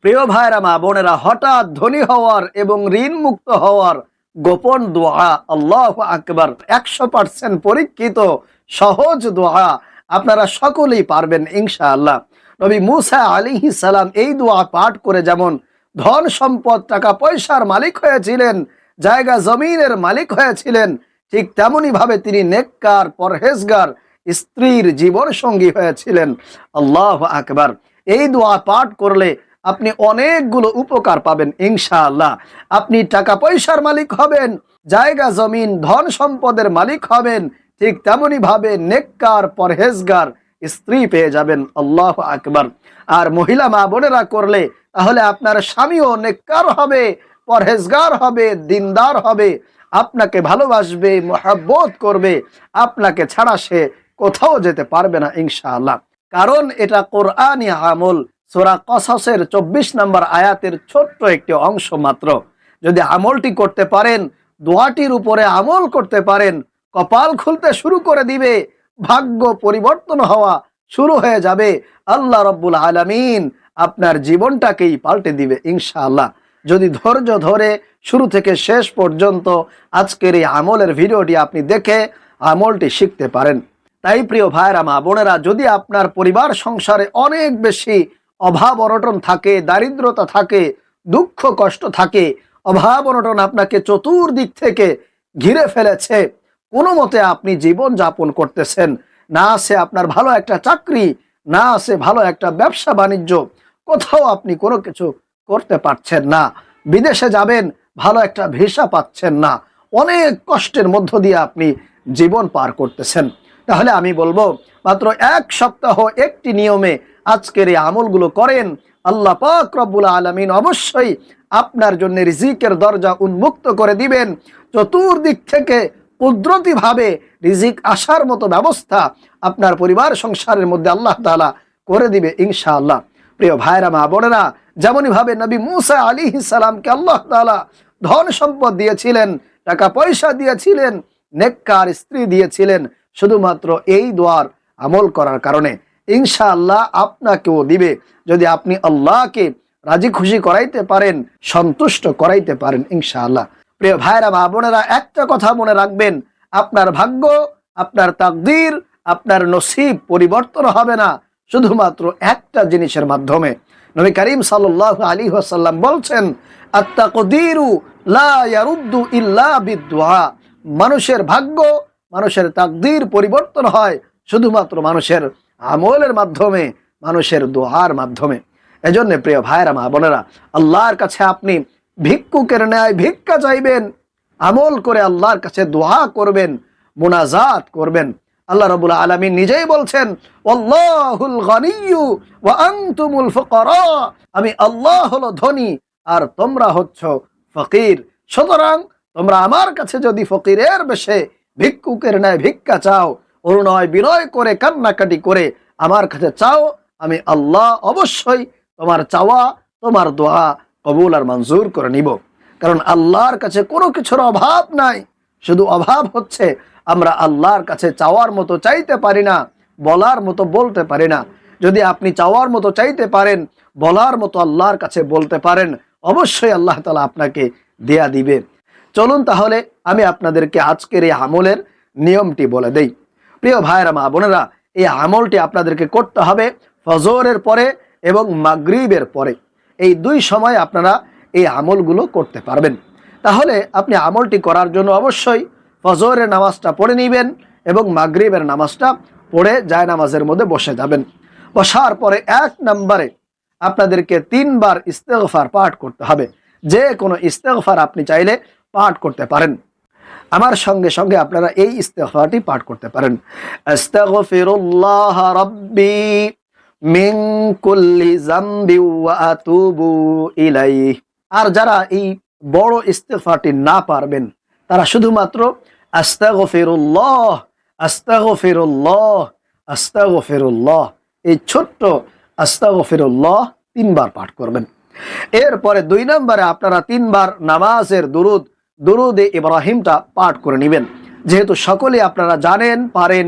প্রিয় ভাইরা মা বোনেরা, হঠাৎ ধনী হওয়ার এবং ঋণ মুক্ত হওয়ার গোপন দোয়া, আল্লাহু আকবার, 100% পরীক্ষিত সহজ দোয়া আপনারা সকলেই পারবেন ইনশাআল্লাহ। নবী মুসা আলাইহিস সালাম এই দোয়া পাঠ করে যেমন ধন সম্পদ টাকা পয়সার মালিক হয়েছিলেন, জায়গা জমিনের মালিক হয়েছিলেন, ঠিক তেমনি ভাবে তিনি নেককার পরহেজগার স্ত্রীর জীবন সঙ্গী হয়েছিলেন। আল্লাহু আকবার। এই দোয়া পাঠ করলে আপনি অনেকগুলো উপকার পাবেন ইনশাআল্লাহ। আপনি টাকা পয়সার মালিক হবেন, জায়গা জমিন ধন সম্পদের মালিক হবেন, ঠিক তেমনি ভাবে নেককার পরহেজগার স্ত্রী পেয়ে যাবেন। আল্লাহু আকবার। আর মহিলা মা বোনেরা করলে তাহলে আপনার স্বামীও নেককার হবে, পরহেজগার হবে, দিনদার হবে, আপনাকে ভালোবাসবে, মহব্বত করবে, আপনাকে ছাড়া সে কোথাও যেতে পারবে না ইনশাআল্লাহ। কারণ এটা কোরআনী আমল। সূরা কসসের 24 নম্বর আয়াতের ছোট্ট একটি অংশ মাত্র। যদি আমলটি করতে পারেন, দোয়াটির উপরে আমল করতে পারেন, কপাল খুলতে শুরু করে দিবে, ভাগ্য পরিবর্তন হওয়া শুরু হয়ে যাবে। আল্লাহ রাব্বুল আলামিন আপনার জীবনটাকেই পাল্টে দিবে ইনশাআল্লাহ। যদি ধৈর্য ধরে শুরু থেকে শেষ পর্যন্ত আজকের এই আমলের ভিডিওটি আপনি দেখে আমলটি শিখতে পারেন। তাই প্রিয় ভাইরা মা বোনেরা, যদি আপনার পরিবার সংসারে অনেক বেশি অভাব অনটন থাকে, দারিদ্রতা থাকে, দুঃখ কষ্ট থাকে, অভাব অনটন আপনাকে চতুর্দিক থেকে ঘিরে ফেলেছে, কোনো মতে আপনি জীবন যাপন করতেছেন, না আছে আপনার ভালো একটা চাকরি, না আছে ভালো একটা ব্যবসা বাণিজ্য, কোথাও আপনি কোনো কিছু করতে পারছেন না, বিদেশে যাবেন ভালো একটা ভিসা পাচ্ছেন না, অনেক কষ্টের মধ্য দিয়ে আপনি জীবন পার করতেছেন, তাহলে আমি বলবো মাত্র 1 সপ্তাহ একটি নিয়মে আজকের এই আমলগুলো করেন। আল্লাহ পাক রব্বুল আলামিন অবশ্যই আপনার জন্য রিজিকের দরজা উন্মুক্ত করে দিবেন। চতুর্দিক থেকে কুদরতিভাবে রিজিক আসার মতো ব্যবস্থা আপনার পরিবার সংসারের মধ্যে আল্লাহ তাআলা করে দিবে ইনশাআল্লাহ। প্রিয় ভাইরা মা বোনেরা, যেমনই ভাবে নবী মুসা আলাইহিস সালামকে আল্লাহ তাআলা ধন সম্পদ দিয়েছিলেন, টাকা পয়সা দিয়েছিলেন, নেককার স্ত্রী দিয়েছিলেন, শুধুমাত্র এই দোয়ার আমল করার কারণে ইনশাআল্লাহ আপনাকেও দিবে, যদি আপনি আল্লাহকে রাজি খুশি করাইতে পারেন, সন্তুষ্ট করাইতে পারেন ইনশাআল্লাহ। প্রিয় ভাইরা মা বোনেরা, একটা কথা মনে রাখবেন, আপনার ভাগ্য, আপনার তাকদীর, আপনার নসিব পরিবর্তন হবে না শুধুমাত্র একটা জিনিসের মাধ্যমে। নবী করিম সাল্লাল্লাহু আলাইহি ওয়াসাল্লাম বলছেন, আত-তাকদীরু লা ইয়ারুদ্দু ইল্লা বিদ-দুআ। মানুষের ভাগ্য, মানুষের তাকদীর পরিবর্তন হয় শুধুমাত্র মানুষের আমলের মাধ্যমে, মানুষের দোয়ার মাধ্যমে। এজন্য প্রিয় ভাইরা মা বোনেরা, আল্লাহর কাছে আপনি ভিক্ষুকের ন্যায় ভিক্ষা চাইবেন, আমল করে আল্লাহর কাছে দোয়া করবেন, মুনাজাত করবেন। আল্লাহ রাব্বুল আলামিন নিজেই বলছেন, আল্লাহুল গনিয়্যু ওয়া আনতুমুল ফুকারা। আমি আল্লাহ হলো ধনী আর তোমরা হচ্ছ ফকির। সুতরাং তোমরা আমার কাছে যদি ফকিরের বেশে ভিক্ষুকের ন্যায় ভিক্ষা চাও, অনুনয় বিনয় করে কান্নাকাটি করে আমার কাছে চাও, আমি আল্লাহ অবশ্যই তোমার চাওয়া, তোমার দোয়া কবুল আর মঞ্জুর করে নিব। কারণ আল্লাহর কাছে কোনো কিছুর অভাব নাই, শুধু অভাব হচ্ছে আমরা আল্লাহর কাছে চাওয়ার মতো চাইতে পারি না, বলার মতো বলতে পারি না। যদি আপনি চাওয়ার মতো চাইতে পারেন, বলার মতো আল্লাহর কাছে বলতে পারেন, অবশ্যই আল্লাহ তাআলা আপনাকে দেয়া দিবে। চলুন তাহলে আমি আপনাদেরকে আজকের এই আমলের নিয়মটি বলে দেই। প্রিয় ভাইরা মা বোনেরা, এই আমলটি আপনাদেরকে করতে হবে ফজরের পরে এবং মাগরিবের পরে। এই 2 সময় আপনারা এই আমলগুলো করতে পারবেন। তাহলে আপনি আমলটি করার জন্য অবশ্যই ফজরের নামাজটা পড়ে নেবেন এবং মাগরিবের নামাজটা পড়ে জায়নামাজের মধ্যে বসে যাবেন। বসার পরে 1 নম্বরে আপনাদেরকে 3 বার ইস্তেগফার পাঠ করতে হবে। যে কোনো ইস্তেগফার আপনি চাইলে পাঠ করতে পারেন। আমার সঙ্গে সঙ্গে আপনারা এই ইস্তেগফারটি পাঠ করতে পারেন। আস্তাগফিরুল্লাহ রাব্বি মিন কুল্লি যামবি ওয়া আতুবু ইলাইহি। আর যারা এই বড় ইস্তেগফারটি না পারবেন, তারা শুধুমাত্র আস্তাগফিরুল্লাহ, আস্তাগফিরুল্লাহ, আস্তাগফিরুল্লাহ, এই ছোট্ট আস্তাগফিরুল্লাহ 3 বার পাঠ করবেন। এরপরে 2 নম্বরে আপনারা 3 বার নামাজের দুরুদে ইব্রাহিমটা পাঠ করে নেবেন। যেহেতু সকলে আপনারা জানেন, পারেন,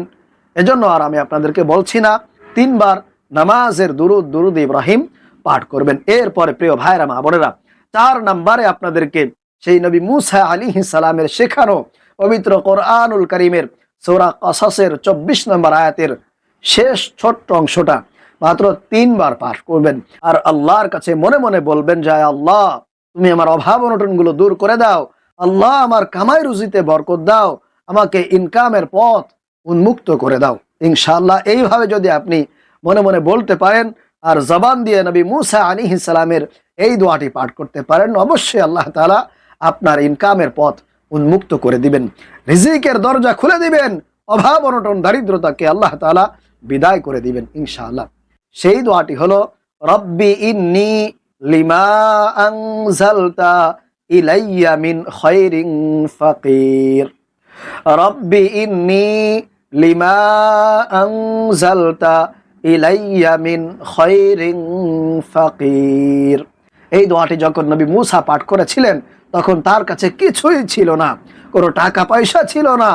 এজন্য আর আমি আপনাদেরকে বলছি না। 3 বার নামাজের দুরুদে ইব্রাহিম পাঠ করবেন। এরপরে প্রিয় ভাইরা মা বোনেরা, 4 নম্বরে আপনাদেরকে সেই নবী মুসা আলাইহিস সালামের শেখানো পবিত্র কোরআনুল কারীমের সূরা কসসের 24 নম্বর আয়াতের শেষ ছোট্ট অংশটা মাত্র 3 বার পাঠ করবেন। আর আল্লাহর কাছে মনে মনে বলবেন যে আল্লাহ, তুমি আমার অভাব অনটনগুলো দূর করে দাও। আল্লাহ, আমার কামাই রুজিতে বরকত দাও, আমাকে ইনকামের পথ উন্মুক্ত করে দাও। ইনশাআল্লাহ এইভাবে যদি আপনি মনে মনে বলতে পারেন আর জবান দিয়ে নবী মুসা আলাইহিস সালামের এই দোয়াটি পাঠ করতে পারেন, অবশ্যই আল্লাহ তাআলা আপনার ইনকামের পথ উন্মুক্ত করে দিবেন, রিজিকের দরজা খুলে দিবেন, অভাব অনটন দারিদ্রতাকে আল্লাহ তাআলা বিদায় করে দিবেন ইনশাআল্লাহ। সেই দোয়াটি হলো রব্বি ইন্নী লিমা আনজালতা ইলাইয়া মিন খায়রিন ফাকির। রব্বি ইন্নী লিমা আনজালতা ইলাইয়া মিন খায়রিন ফাকির। এই দোয়াটি যখন নবী মুসা পাঠ করেছিলেন তখন তার কাছে কিছুই ছিল না, কোনো টাকা পয়সা ছিল না,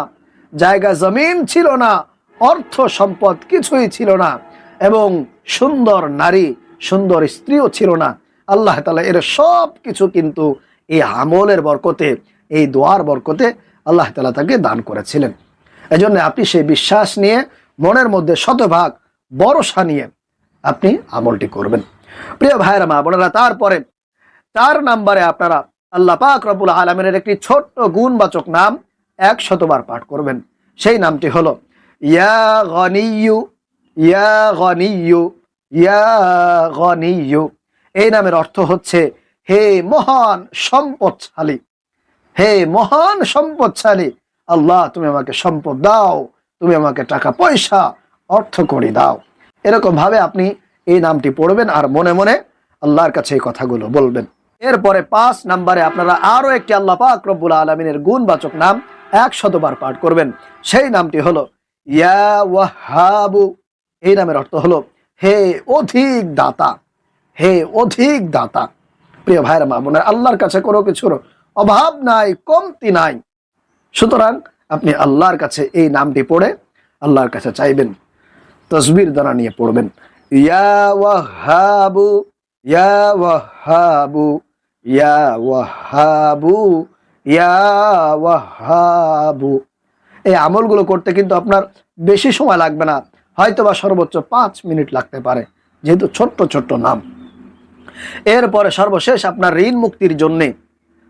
জায়গা জমিন ছিল না, অর্থ সম্পদ কিছুই ছিল না, এবং সুন্দর নারী সুন্দর স্ত্রীও ছিল না। আল্লাহ তাআলা এর সব কিছু কিন্তু এই আমলের বরকতে, এই দোয়ার বরকতে আল্লাহ তাআলা তাকে দান করেছিলেন। এজন্য আপনি সেই বিশ্বাস নিয়ে, মনের মধ্যে শতভাগ ভরসা নিয়ে আপনি আমলটি করবেন। প্রিয় ভাইরা মা বোনেরা, তারপরে 4 নম্বরে আপনারা আল্লাহ পাক রব্বুল আলামিনের একটি ছোট্ট গুণবাচক নাম 100 বার পাঠ করবেন। সেই নামটি হলো ইয়া গনিয়্যু, ইয়া গনিয়্যু, ইয়া গনিয়্যু। এই নামের অর্থ হচ্ছে হে মহান সম্পদশালী, হে মহান সম্পদশালী আল্লাহ, তুমি আমাকে সম্পদ দাও, তুমি আমাকে টাকা পয়সা অর্থ করি দাও। এরকম ভাবে আপনি এই নামটি পড়বেন আর মনে মনে আল্লাহর কাছে এই কথাগুলো বলবেন। এরপরে 5 নম্বরে আপনারা আরো একটি আল্লাহ পাক রব্বুল আলামিনের গুণবাচক নাম 100 বার পাঠ করবেন। সেই নামটি হলো ইয়া ওয়াহাবু। এই নামের অর্থ হলো হে অধিক দাতা, হে অধিক দাতা। প্রিয় ভাইরা মা বোনেরা, আল্লাহর কাছে কোনো কিছুর অভাব নাই, কমতি নাই। সুতরাং আপনি আল্লাহর কাছে এই নামটি পড়ে আল্লাহর কাছে চাইবেন, তসবির দ্বারা নিয়ে পড়বেন ইয়া ওয়াহাবু, ইয়া ওয়াহাবু, ইয়া ওয়াহাবু, ইয়া ওয়াহাবু। এই আমলগুলো করতে কিন্তু আপনার বেশি সময় লাগবে না, হয়তোবা সর্বোচ্চ 5 মিনিট লাগতে পারে, যেহেতু ছোট্ট ছোট্ট নাম। এরপরে সর্বশেষ আপনার ঋণ মুক্তির জন্যে,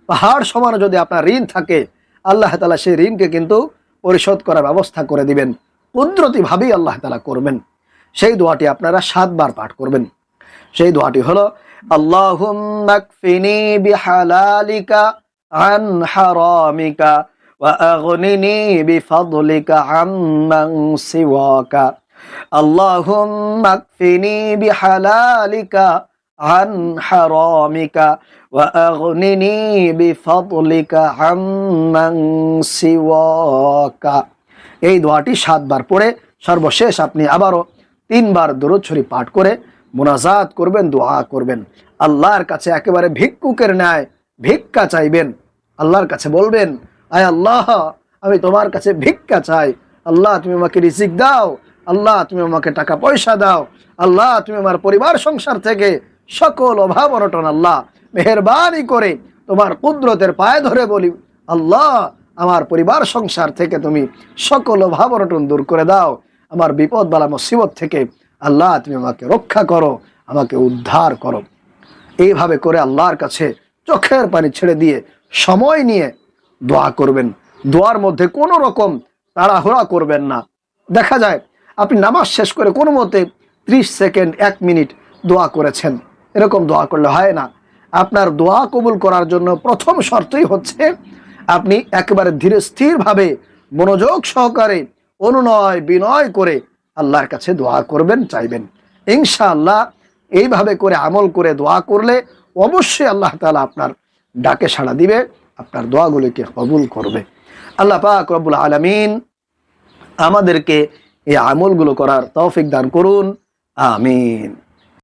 পাহাড় সমান যদি আপনার ঋণ থাকে, আল্লাহ তাআলা সেই ঋণকে কিন্তু পরিশোধ করার ব্যবস্থা করে দিবেন, কুদরতিভাবেই আল্লাহ তাআলা করবেন। সেই দোয়াটি আপনারা 7 বার পাঠ করবেন। সেই দোয়াটি হলো আল্লাহুম্মা কফিনি বিহালালিকা আন হারামিকা ওয়া আগনিনি বিফাদলিকা আম্মান সিওয়াকা। আল্লাহুম্মা কফিনি বিহালালিকা আন হারামিকা ওয়া আগনিনি বিফাদলিকা আম্মান সিওয়াকা। এই দোয়াটি 7 বার পড়ে সর্বশেষ আপনি আবারও 3 বার দরুদ শরীফ পাঠ করে মুনাজাত করবেন, দোয়া করবেন। আল্লাহর কাছে একেবারে ভিক্ষুকের ন্যায় ভিক্ষা চাইবেন। আল্লাহর কাছে বলবেন, আয় আল্লাহ, আমি তোমার কাছে ভিক্ষা চাই। আল্লাহ, তুমি আমাকে রিজিক দাও। আল্লাহ, তুমি আমাকে টাকা পয়সা দাও। আল্লাহ, তুমি আমার পরিবার সংসার থেকে সকল অভাব অনটন আল্লাহ মেহেরবানি করে তোমার কুদরতের পায়ে ধরে বলি, আল্লাহ, আমার পরিবার সংসার থেকে তুমি সকল অভাব অনটন দূর করে দাও। আমার বিপদ বালা মুসিবত থেকে আল্লাহ তুমি আমাকে রক্ষা করো, আমাকে উদ্ধার করো। এইভাবে করে আল্লাহর কাছে চোখের পানি ছেড়ে দিয়ে সময় নিয়ে দোয়া করবেন। দোয়ার মধ্যে কোনো রকম তাড়াহুড়া করবেন না। দেখা যায় আপনি নামাজ শেষ করে কোনো মতে 30 সেকেন্ড 1 মিনিট দোয়া করেছেন, এরকম দোয়া করলে হয় না। আপনার দোয়া কবুল করার জন্য প্রথম শর্তই হচ্ছে আপনি একেবারে ধীরে স্থিরভাবে মনোযোগ সহকারে অনুনয় বিনয় করে আল্লাহর কাছে দোয়া করবেন, চাইবেন। ইনশাআল্লাহ এইভাবে করে আমল করে দোয়া করলে অবশ্যই আল্লাহ তাআলা আপনার ডাকে সাড়া দিবে, আপনার দোয়াগুলিকে কবুল করবে। আল্লাহ পাক রব্বুল আলামিন আমাদেরকে এই আমলগুলো করার তৌফিক দান করুন। আমিন।